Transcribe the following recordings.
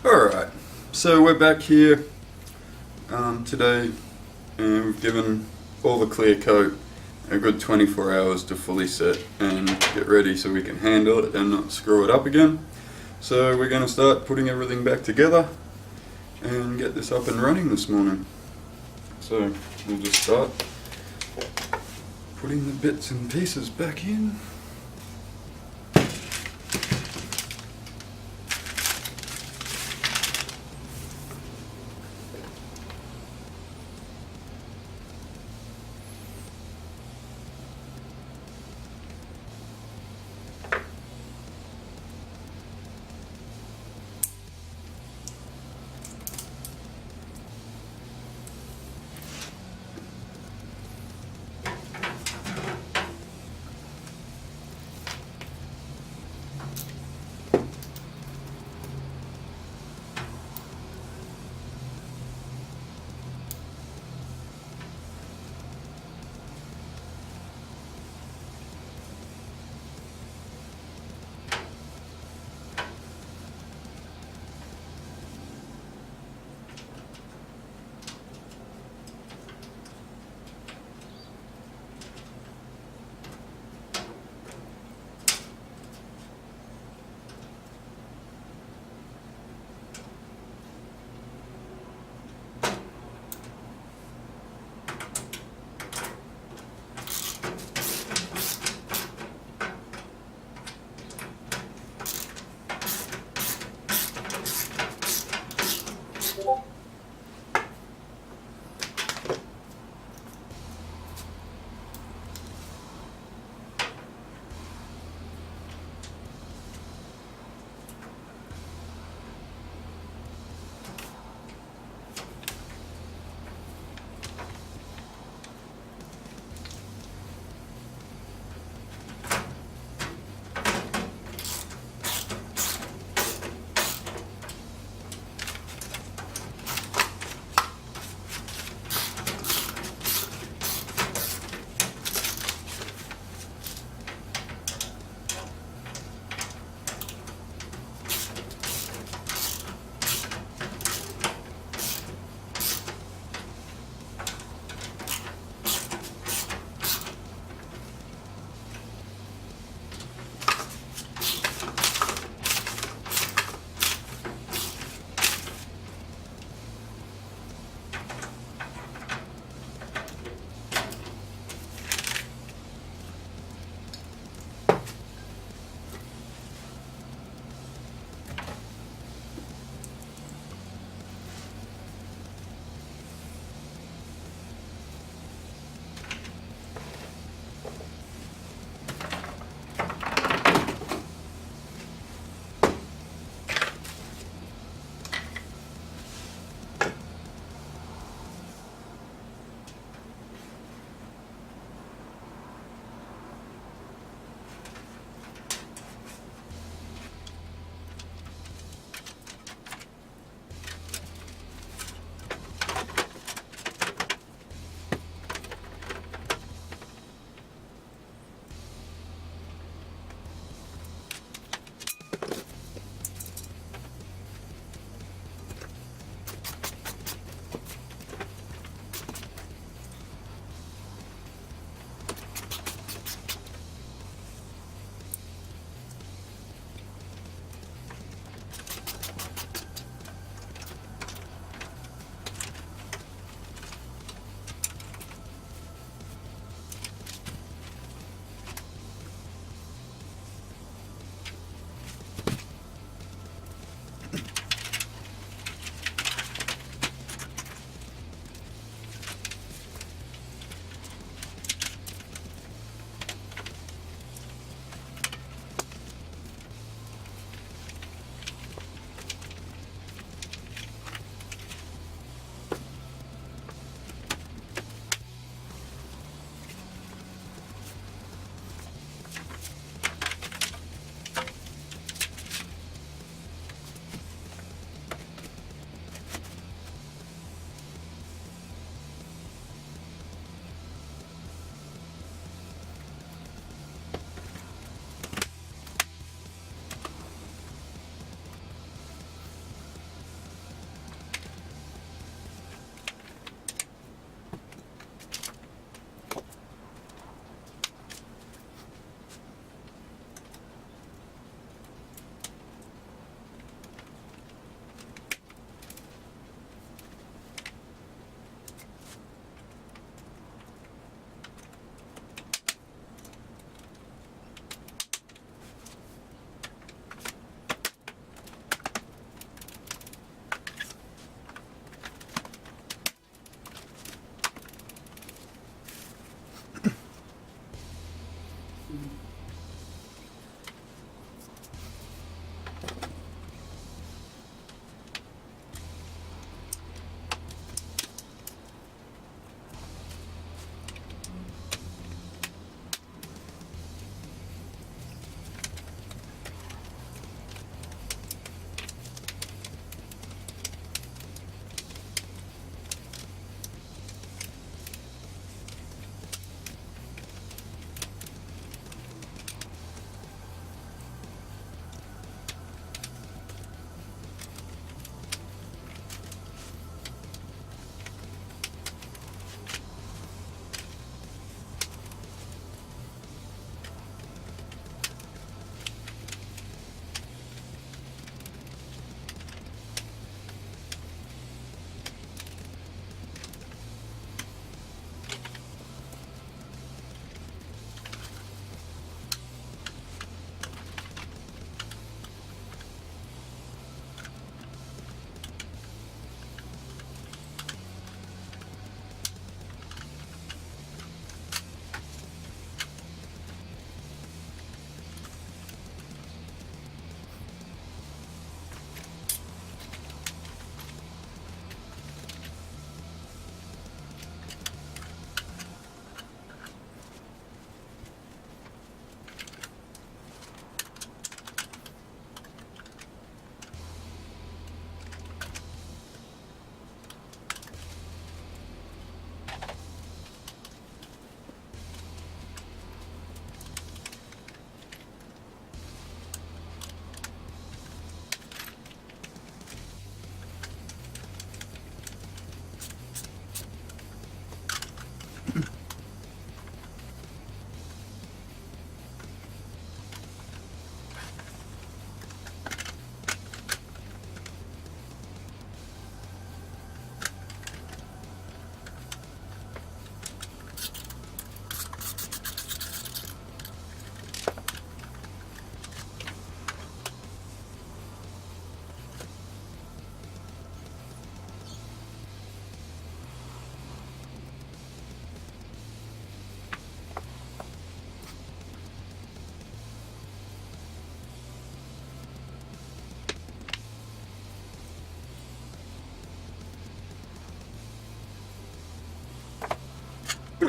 Alright, so we're back here today, and we've given all the clear coat a good 24 hours to fully set and get ready so we can handle it and not screw it up again. So we're going to start putting everything back together and get this up and running this morning. So we'll just start putting the bits and pieces back in.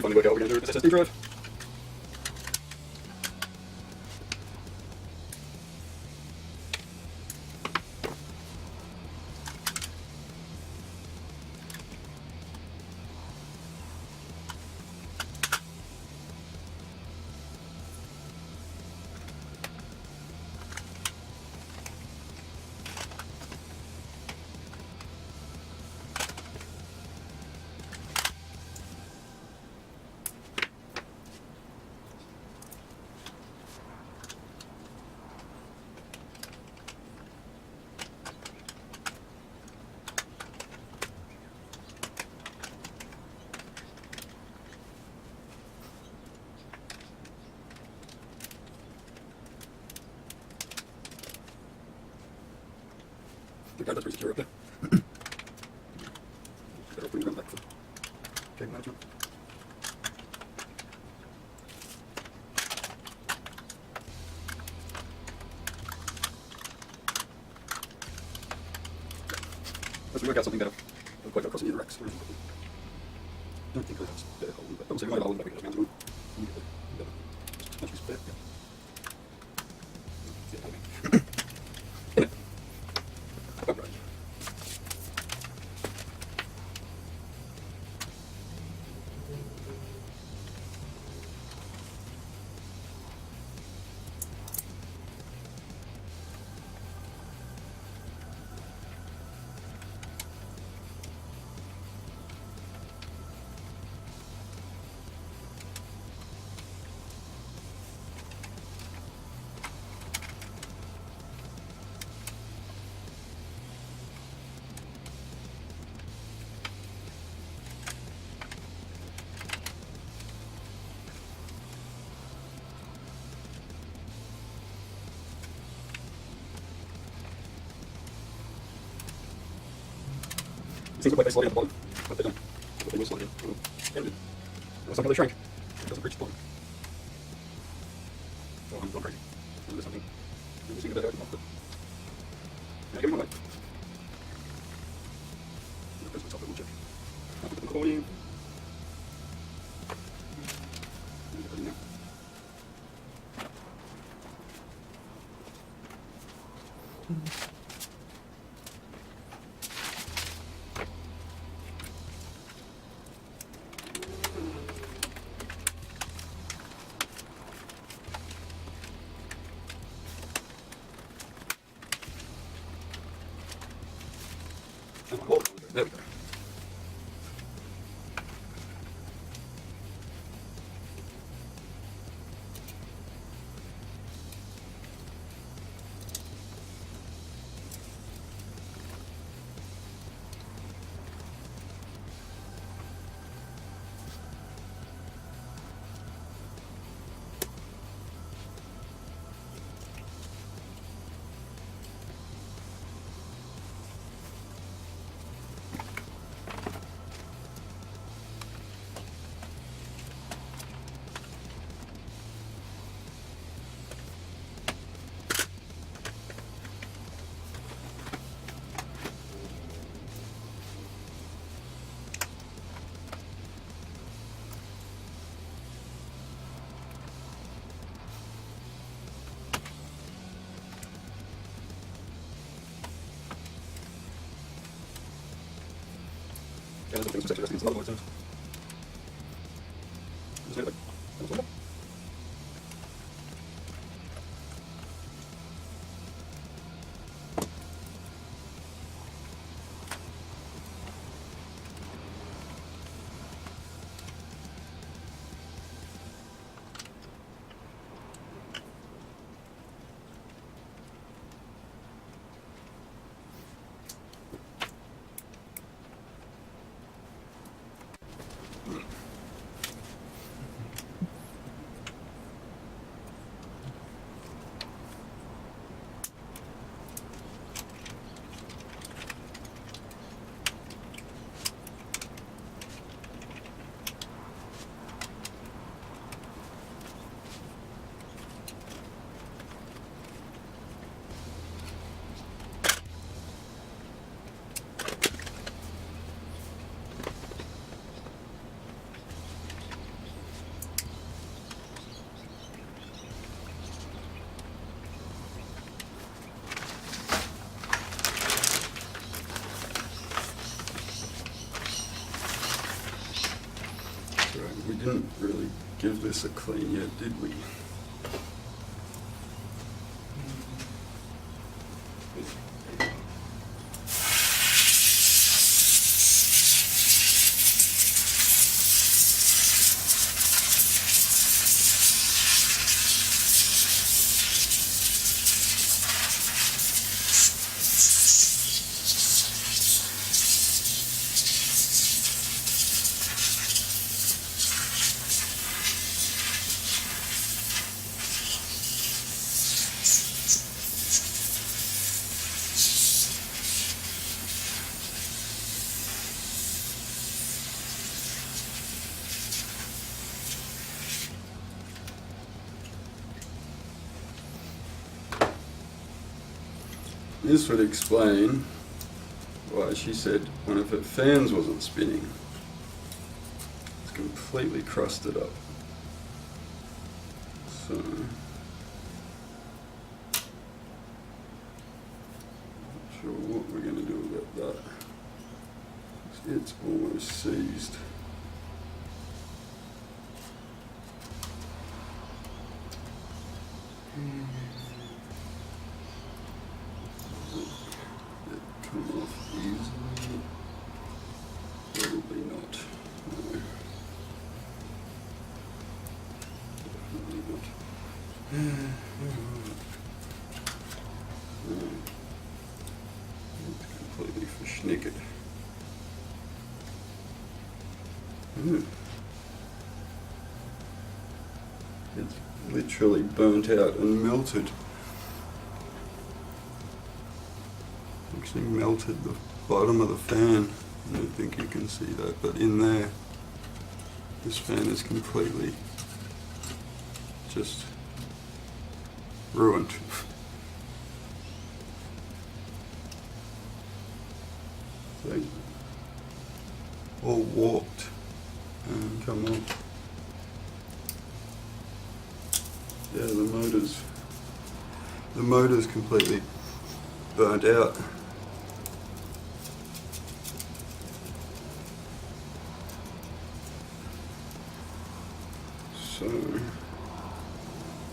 we finally work out what we're going to do with this SSD drive. Okay, that's pretty secure up there. Better open it back for cable management. Let's work out something better. Don't quite go across the racks. Don't think that's better holding, but obviously we might have a hole in the back we can just mount it on. Just make this bit, yeah. See it holding. In it. About right. Things look like they slide in at the bottom, but they don't. But they will slide in. And it, somehow they shrink. It doesn't reach the bottom. So I'm going crazy. And there's something. I'm using a bit out of it. Yeah, give me my light. There's myself a little check. I'll put the recording. Now. There we go. Yeah, there's some things for it's another one, so. Just like, that's all. didn't really give this a clean yet, did we? This would explain why she said one of her fans wasn't spinning. It's completely crusted up. So, not sure what we're going to do about that. It's almost seized. Come off easily? Probably not. No. Definitely not. No. It's completely verschnickered. It's literally burnt out and melted. Actually melted the bottom of the fan. I don't think you can see that, but in there, this fan is completely just ruined. So, all warped and come off. Yeah, the motor's completely burnt out. So,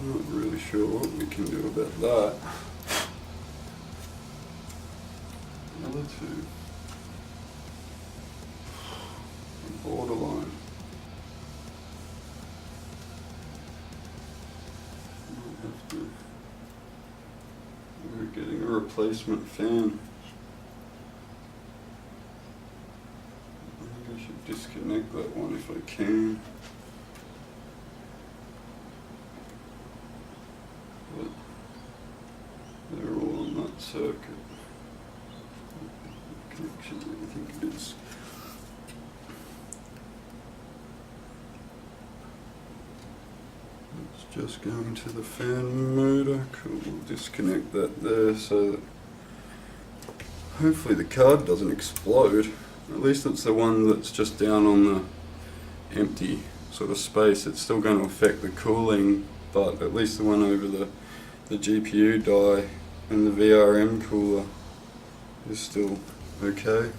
not really sure what we can do about that. Another two. Borderline. We're getting a replacement fan. I think I should disconnect that one if I can. But they're all on that circuit. Connection, I think it is. It's just going to the fan motor. Cool, we'll disconnect that there so that hopefully the card doesn't explode. At least it's the one that's just down on the empty sort of space. It's still going to affect the cooling, but at least the one over the GPU die and the VRM cooler is still okay.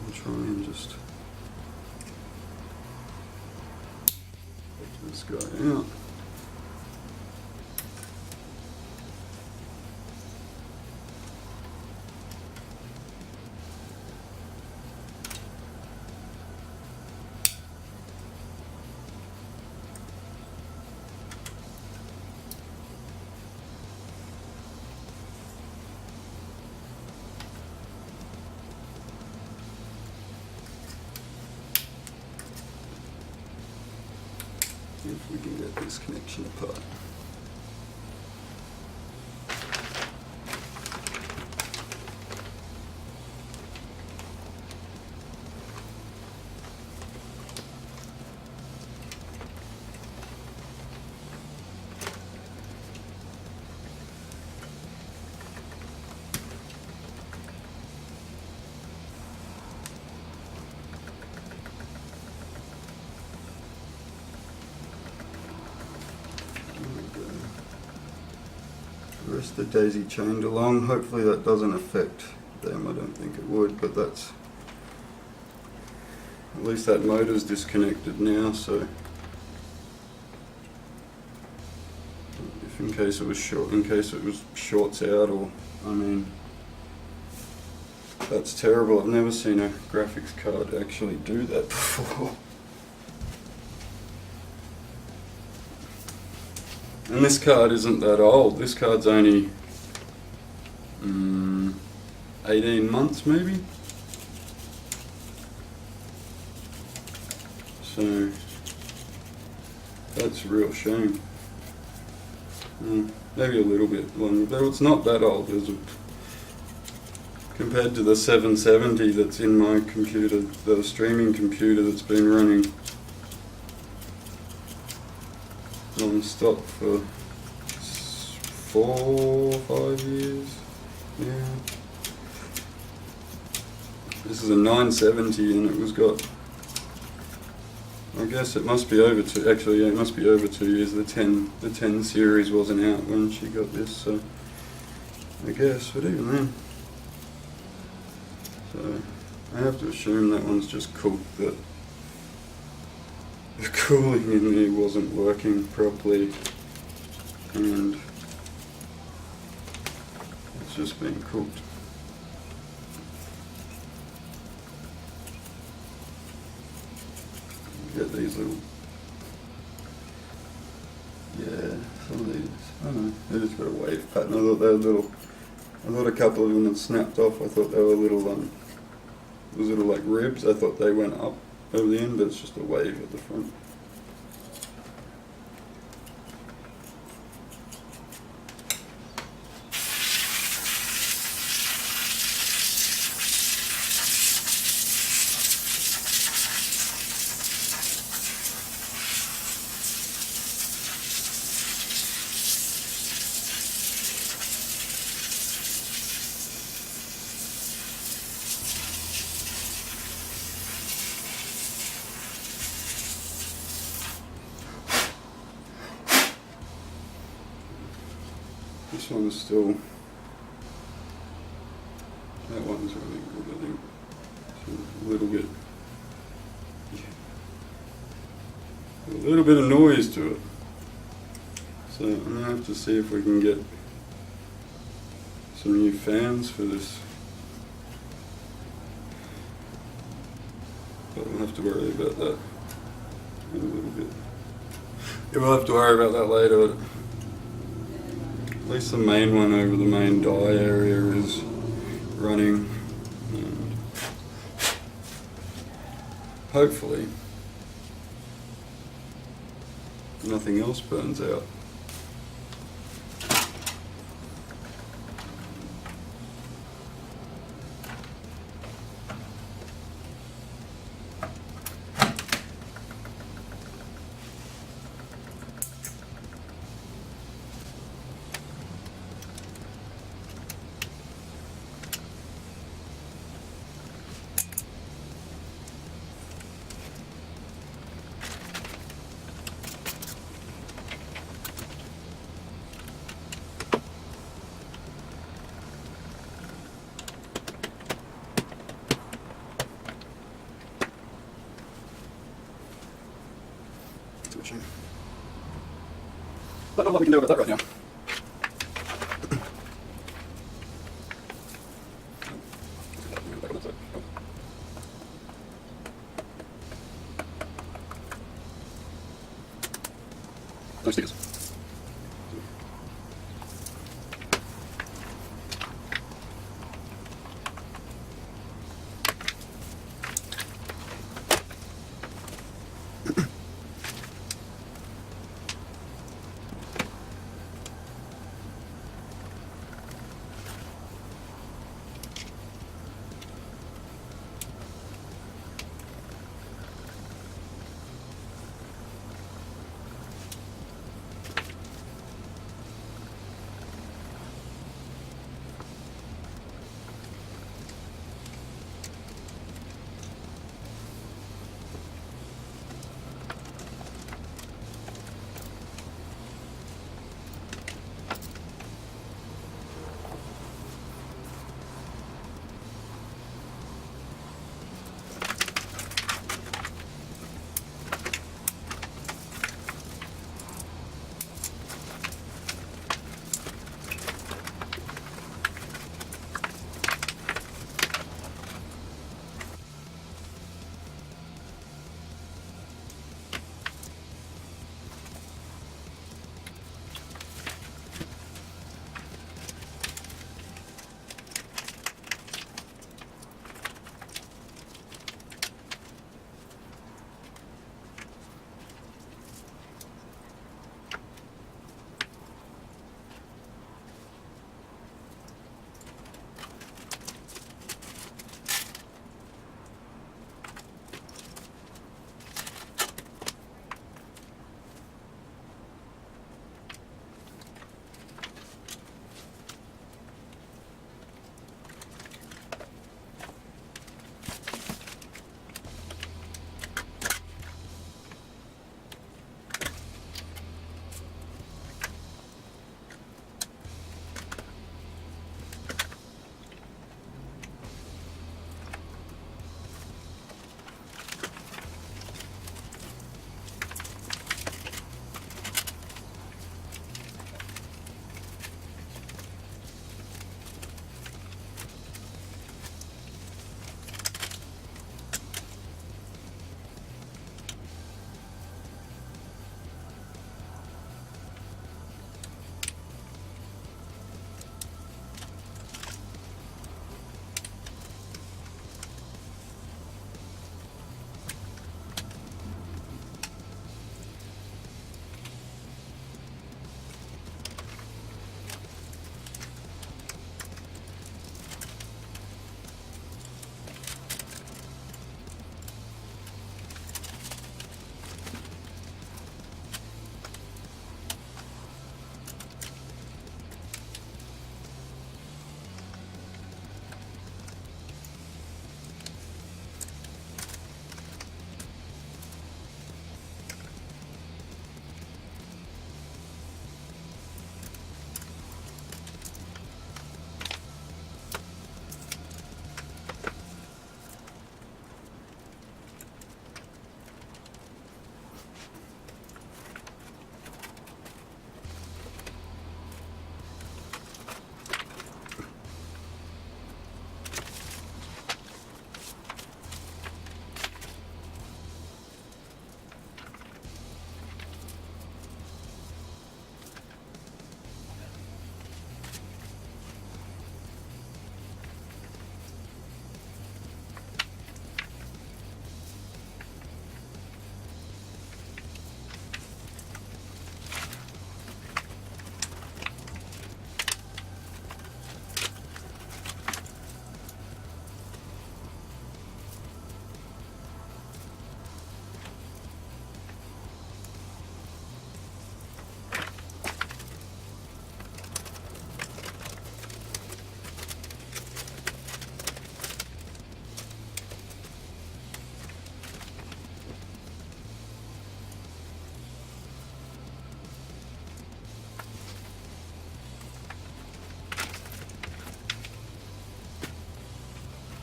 I'll try and just take this guy out. If we can get this connection apart. The rest of the daisy chained along. Hopefully that doesn't affect them. I don't think it would, but that's At least that motor's disconnected now, so if in case it was shorts out, or I mean, that's terrible. I've never seen a graphics card actually do that before. And this card isn't that old. This card's only 18 months maybe. So that's a real shame. Maybe a little bit longer, but it's not that old, is it? Compared to the 770 that's in my computer, the streaming computer that's been running non-stop for 4 or 5 years. Yeah. This is a 970 and it was got, I guess it must be over 2, actually yeah, it must be over 2 years. The 10 series wasn't out when she got this, so I guess, but even then. So I have to assume that one's just cooked, that the cooling in there wasn't working properly and it's just been cooked. Get these little, yeah, some of these, I don't know, they just got a wave pattern. I thought they were little, I thought a couple of them had snapped off. I thought they were little, those little like ribs. I thought they went up over the end, but it's just a wave at the front. This one's still, that one's really good, I think. So a little bit of noise to it. So I'm going to have to see if we can get some new fans for this. But we'll have to worry about that in a little bit. Yeah, we'll have to worry about that later. At least the main one over the main die area is running, and hopefully nothing else burns out. But not a lot we can do about that right now. No stickers.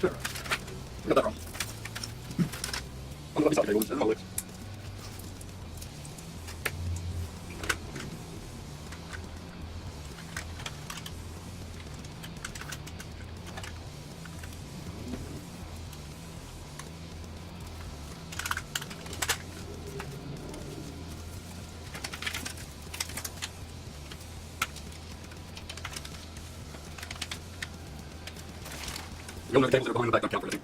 got that wrong. On the left side of the table, there's no lips. You'll know the tables that are behind the back don't count for anything.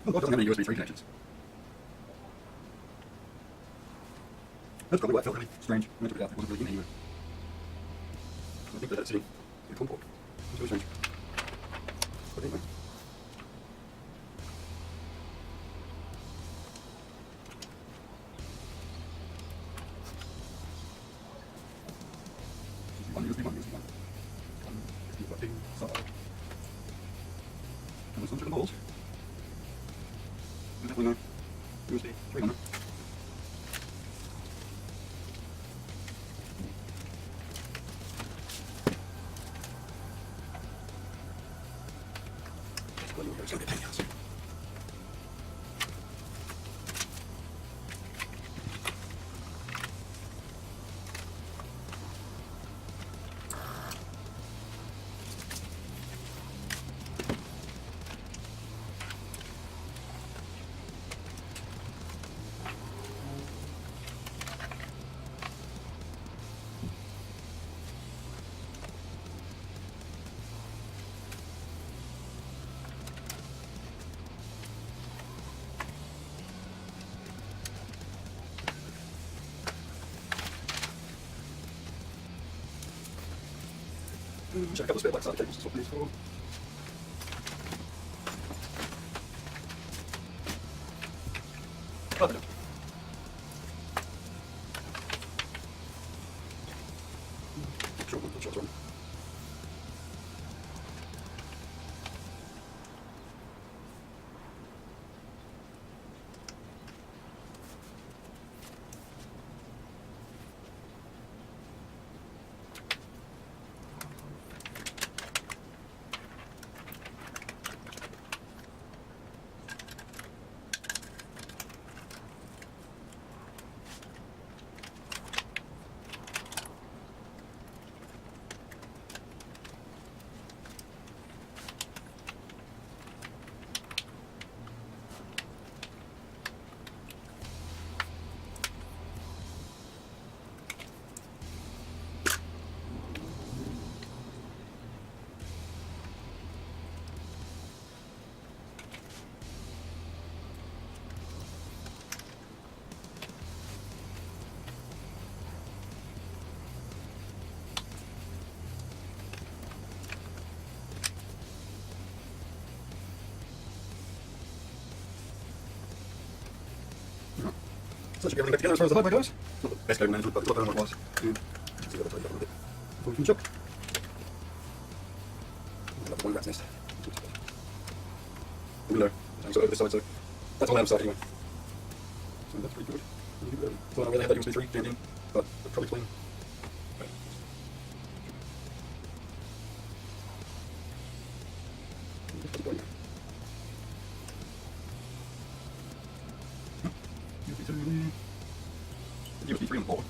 Oh, it doesn't have any USB 3 connections. That's probably why it felt really strange when I took it out. It wasn't really in anywhere. I think that it's a comb port. It's really strange. But anyway. USB 1, USB 1. USB 2, so. And there's some chicken balls. Definitely no USB 3 on there. It's going to be a pain in the ass. Check a couple of spare black side cables to swap these for. Oh, no. Sure. So that should be everything back together as far as the hardware goes. Not the best cable management, but it's a lot better than what it was. Let's see if I'll tidy it up a little bit before we finish up. Another one rat's nest. The window, so over this side, so that's all out of sight anyway. So that's pretty good. So I don't know where they have that USB 3 jammed in, but they're probably clean. Okay. USB 2 there. USB 3 on the board.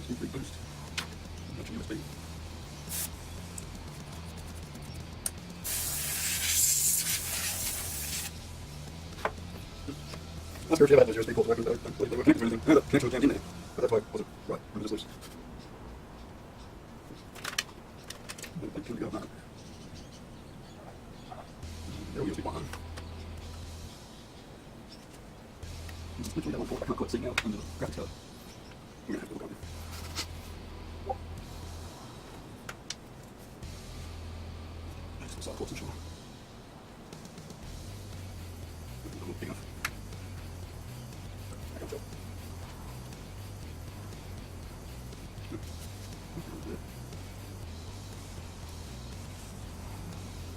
USB boost. Much USB. I'm not sure if you had those USB ports working, though. I don't believe they were connected to anything. No, the connection was jammed in there, but that's why it wasn't right. It was just loose. They couldn't go now. There we go, USB 1. It's literally that one port. I can't quite see now under the graphics card. I'm going to have to look on it. Just some side ports, I'm sure. Not big enough. I can't tell.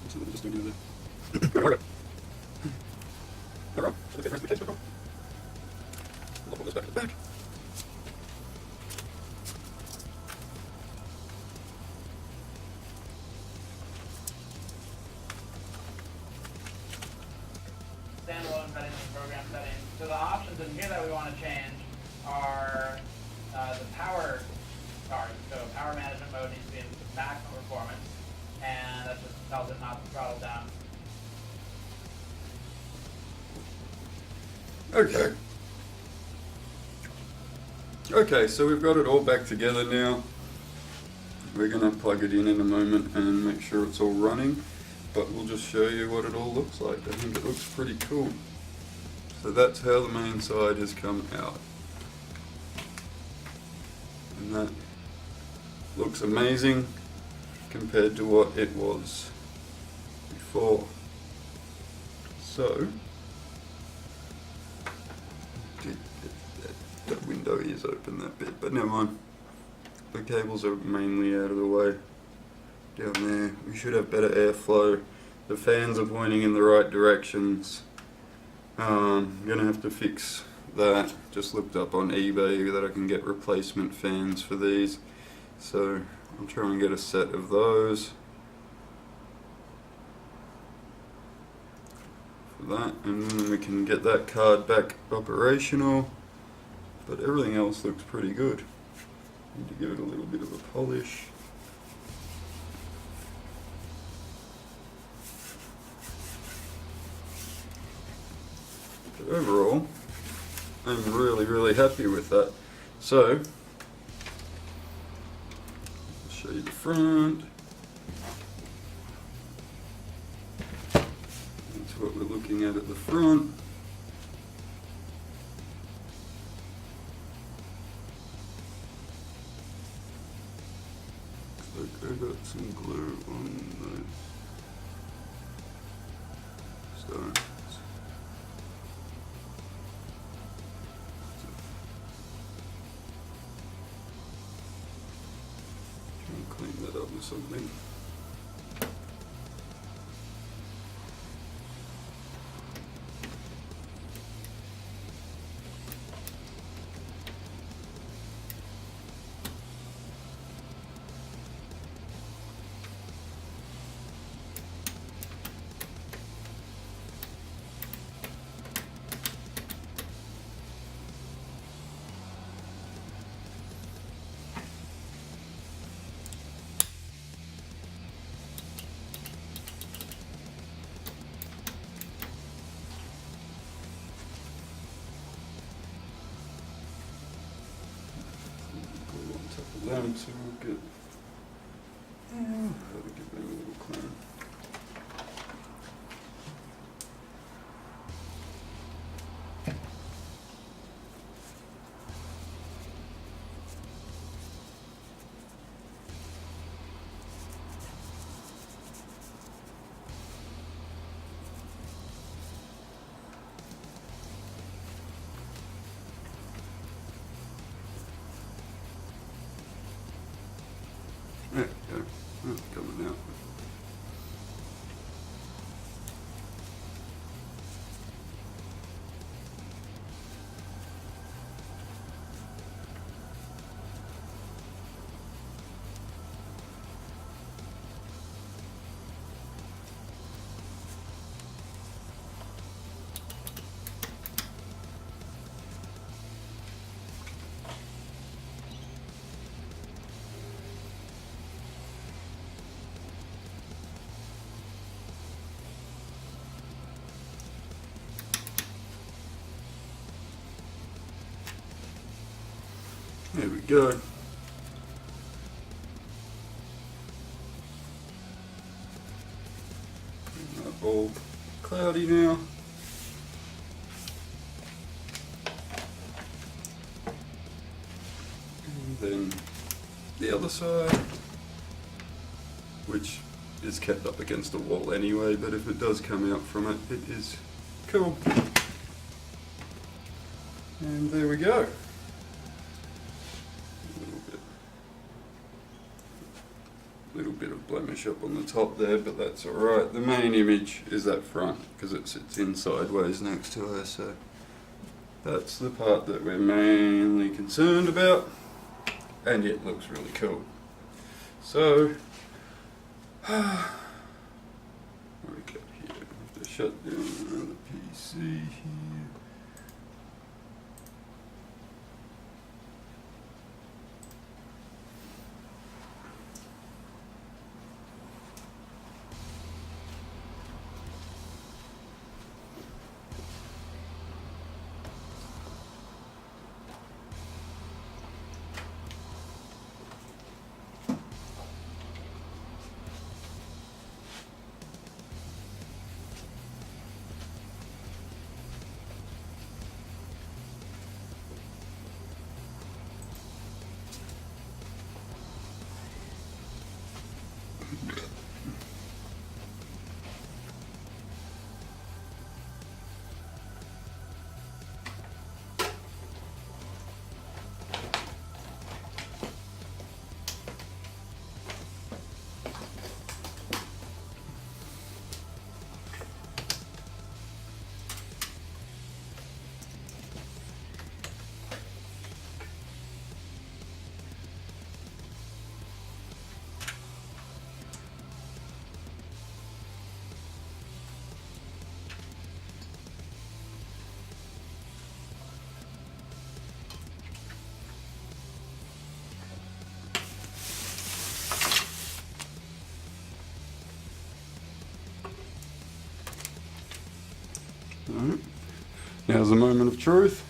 Let's see what they're just doing there. Okay. Alright, so the rest of the case back on. Lock all this back to the back. Standalone settings and program settings. So the options in here that we want to change are the power card. So power management mode needs to be in maximum performance, and that just tells it not to throttle down. Okay. Okay, so we've got it all back together now. We're going to plug it in a moment and make sure it's all running, but we'll just show you what it all looks like. I think it looks pretty cool. So that's how the main side has come out. And that looks amazing compared to what it was before. So, that window is open that bit, but never mind. The cables are mainly out of the way. Down there, we should have better airflow. The fans are pointing in the right directions. I'm gonna have to fix that. Just looked up on eBay that I can get replacement fans for these, so I'll try and get a set of those for that, and then we can get that card back operational. But everything else looks pretty good. Need to give it a little bit of a polish. But overall, I'm really happy with that. So, I'll show you the front. That's what we're looking at the front. I got some glue on those stones. Try and clean that up with something. Them to get, how to give them a little clean. There we go. All cloudy now. And then the other side, which is kept up against the wall anyway, but if it does come out from it, it is cool. And there we go. Little bit of blemish up on the top there, but that's alright. The main image is that front because it sits in sideways next to her, so that's the part that we're mainly concerned about, and it looks really cool. So what do we got here? I have to shut down the PC here. Alright, now's the moment of truth.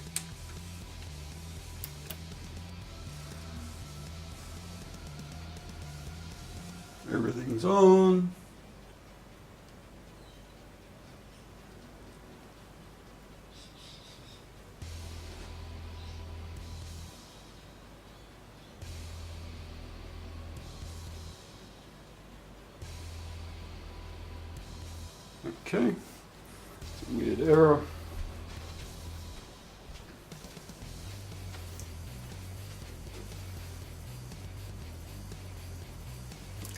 Everything's on. Okay. Weird error.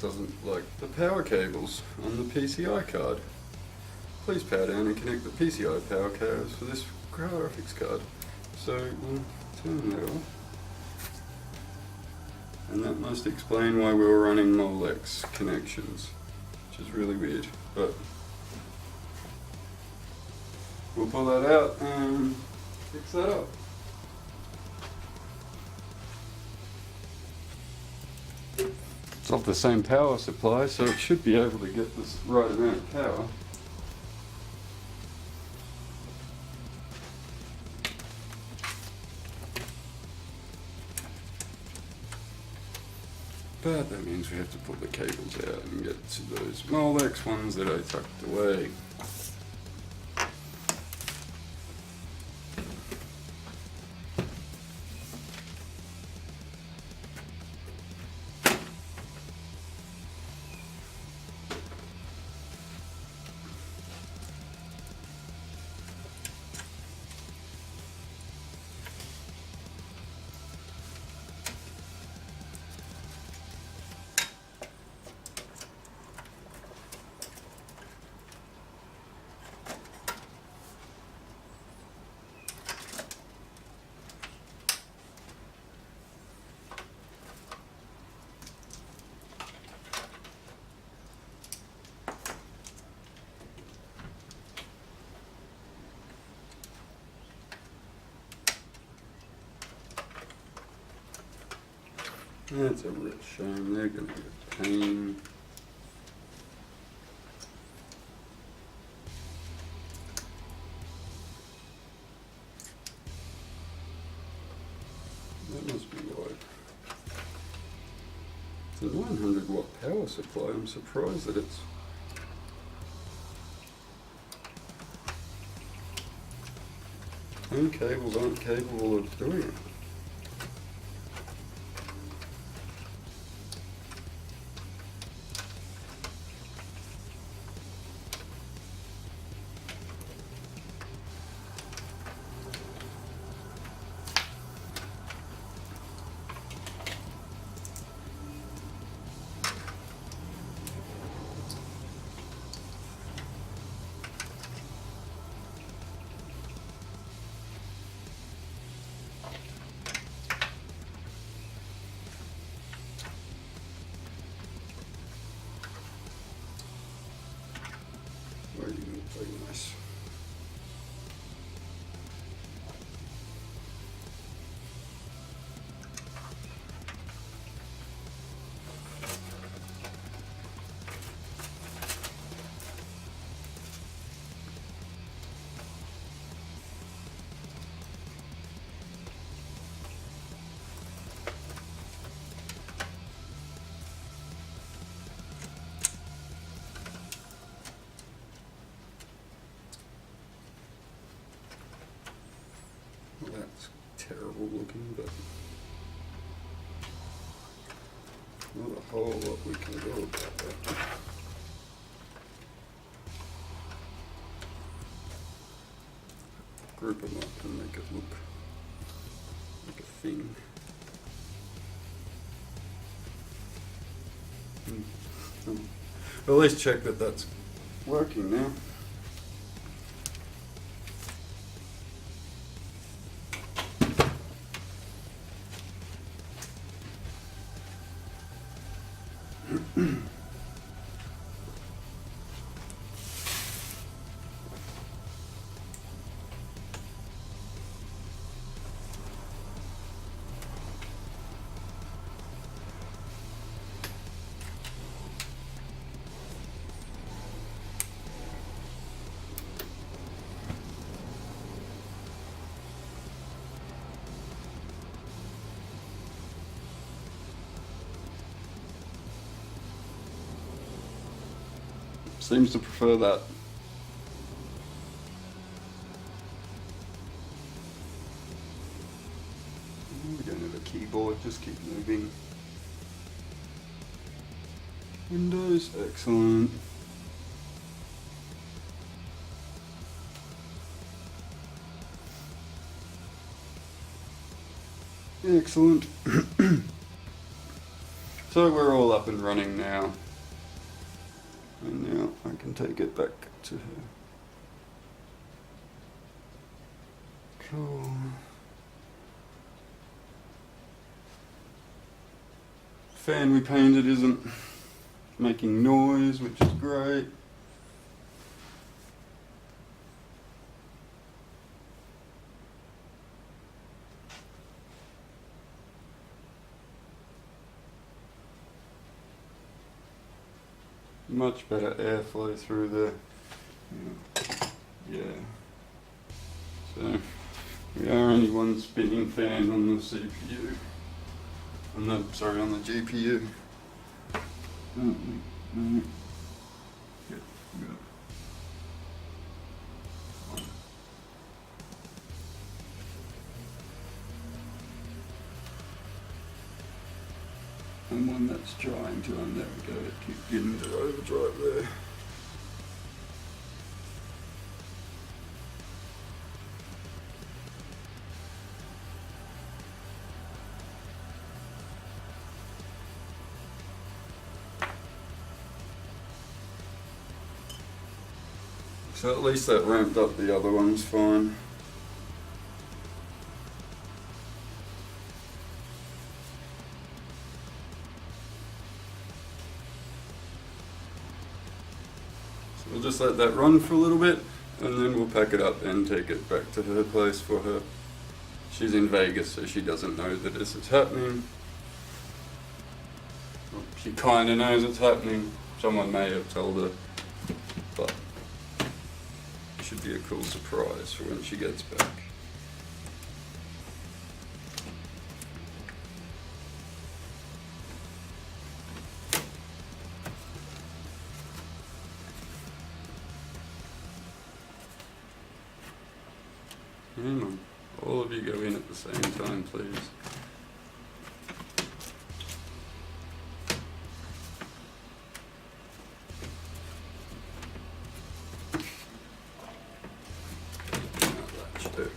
Doesn't like the power cables on the PCI card. Please power down and connect the PCI power cables for this graphics card. So we'll turn that off. And that must explain why we were running Molex connections, which is really weird, but we'll pull that out and fix that up. It's off the same power supply, so it should be able to get this right amount of power. But that means we have to pull the cables out and get to those Molex ones that I tucked away. That's a real shame. They're going to be a pain. That must be why 900 watt power supply. I'm surprised that it's and cables aren't capable of doing it. Very nice. Well, that's terrible looking, but not a whole lot we can do about that. Group them up and make it look like a thing. At least check that that's working now. Seems to prefer that. We don't have a keyboard, just keep moving. Windows, excellent. Excellent. So we're all up and running now. And now I can take it back to her. Cool. Fan we painted isn't making noise, which is great. Much better airflow through there. Yeah. So we are only one spinning fan on the CPU. On the GPU. Yeah, good. And one that's trying to, and there we go, it keeps getting into overdrive there. So at least that ramped up the other ones fine. We'll just let that run for a little bit and then we'll pack it up and take it back to her place for her. She's in Vegas, so she doesn't know that this is happening. Well, she kind of knows it's happening. Someone may have told her, but it should be a cool surprise for when she gets back. Hang on. All of you go in at the same time, please. That should do.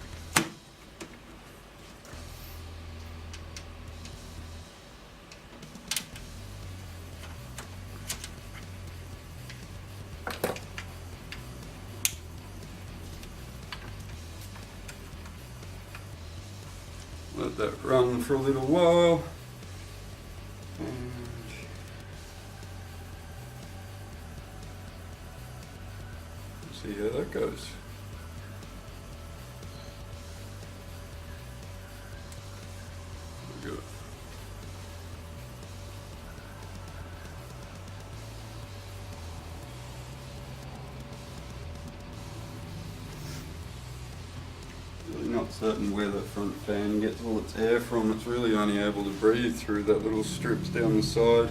Let that run for a little while. And see how that goes. Good. Really not certain where the front fan gets all its air from. It's really only able to breathe through that little strips down the side.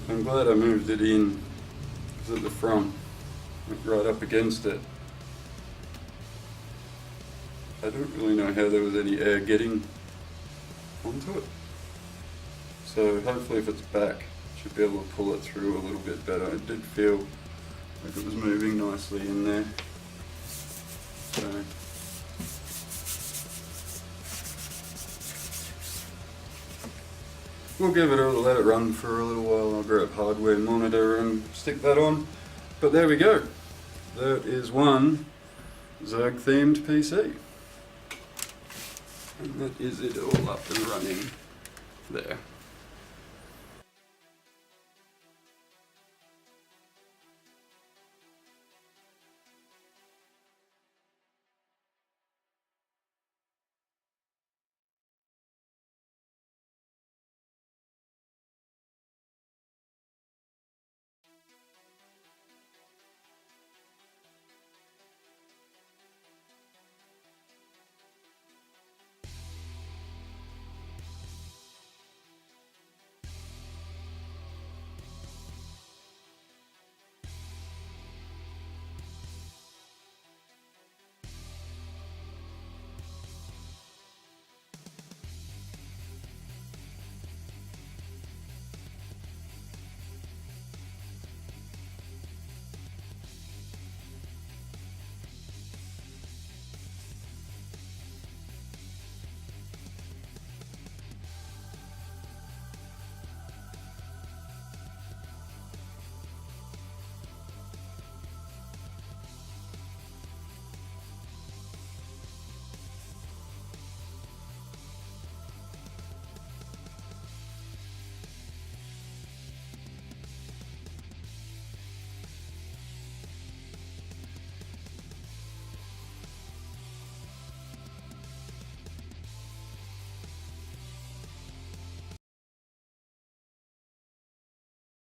I'm glad I moved it in, because at the front, like right up against it, I don't really know how there was any air getting onto it. So hopefully if it's back, I should be able to pull it through a little bit better. It did feel like it was moving nicely in there. So we'll give it let it run for a little while. I'll grab hardware monitor and stick that on. But there we go. That is one Zerg themed PC. And that is it all up and running there.